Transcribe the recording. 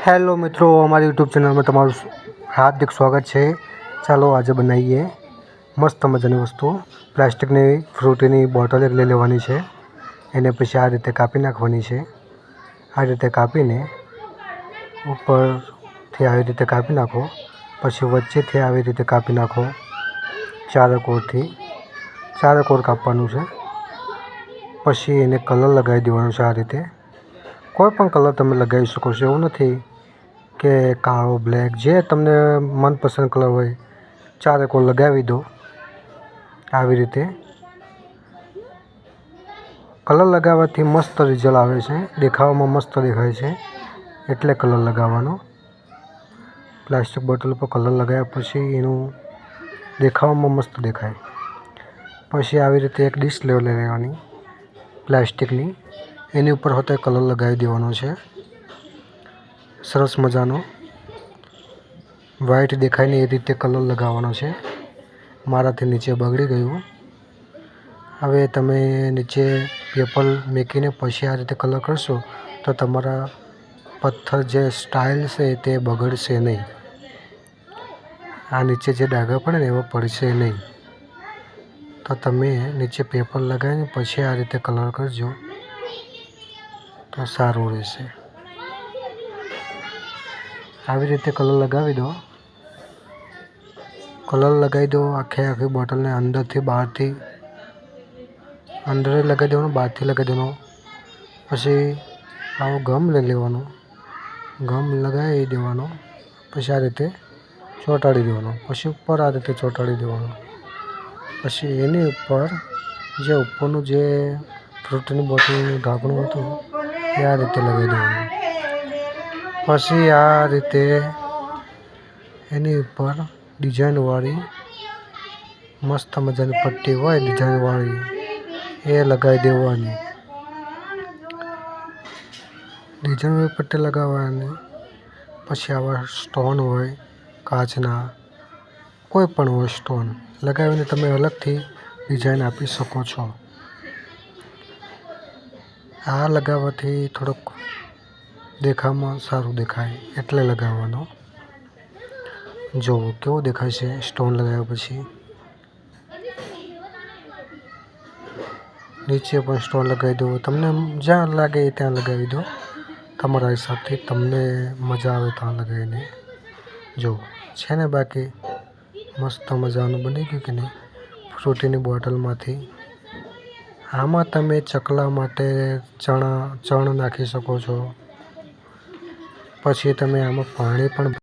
Hello मित्रों, हमारे YouTube channel में तमारू हार्दिक स्वागत है। चालो आज बनाइए मस्त मजानी वस्तु। प्लास्टिकनी फ्रूटीनी बोटल एक लेवानी है। एने पछी आ रीते कापी नाखवानी है। आ रीते कापीने उपरथी आई रीते कापी नाखो, पछी वच्चेथी आई रीते कापी नाखो। चार कोर कापवानुं छे। पछी एने कलर लगावी देवानो छे। आ रीते कोईपण कलर तमे लगावी शको छो, एवुं नथी के काळो ब्लेक जे तमने मनपसंद कलर होय चारे कोर लगावी दो। आवी रीते कलर लगाववाथी मस्त रिजल्ट आवे छे, देखावामां मस्त देखाय छे, एटले कलर लगाववानो। प्लास्टिक बोटल पर कलर लगाव्या पछी एनुं देखावामां मस्त देखाय। पछी आवी रीते एक डिश लेवानी प्लास्टिकनी, एनी उपर होते कलर लगावी देवानो छे। सरस मजानो व्हाइट देखाय ने ए रीते कलर लगाववानो छे। माराथी नीचे बगड़ी गयुं। हवे तमे नीचे पेपर मेकीने पछी आ रीते कलर करशो तो तमारा पत्थर जे स्टाइल छे ते बगड़शे नहीं। आ नीचे जे डागा पड़े ने एवा पड़शे नहीं। तो तमे नीचे पेपर लगावीने पछी आ रीते कलर करजो तो सारुं रहेशे। આવી રીતે कलर लगावी दो। कलर लगावी दो आखी बोटल ने अंदरथी बहारथी, अंदर लगावी देवानो, बहारथी लगावी देवानो। पछी आवो गम लई लेवानो, गम लगावी देवानो। पछी आ रीते ચોંટાડી देवानो। पछी उपर आ रीते ચોંટાડી देवानो। पछी एनी उपर जे उपरनुं जे फ्रूटीनी बोटलनुं ढांकणुं हतुं ए आ रीते लगावी देवानुं। पछी आ रीते एनी उपर डिजाइन वाળી मस्त मजानी पट्टी होय डिजाइन वाળી ए लगावी देवानी। डिजाइन वाળી पट्टी लगाववानी। पछी आवा स्टोन होय काचना, कोई पण होय स्टोन लगावीने तमे अलगथी डिजाइन आपी शको छो। आ लगाववाथी थोड़ोक देखावमां सारुं देखाय एटले लगाववानो। जोवो केवो देखाय छे स्टोन लगाव्या पछी। नीचे पण स्टोन लगावी दो, तमने ज्यां लागे त्यां लगावी दो, तमारा हिसाबथी तमने मजा आवे त्यां लगावीने। जो छे ने बाकी मस्त मजानुं बनी गयुं के नहीं फ्रूटीनी बोटलमांथी। आमां तमे चकला माटे चण नाखी शको छो। पछी तमे आमां पाणी पण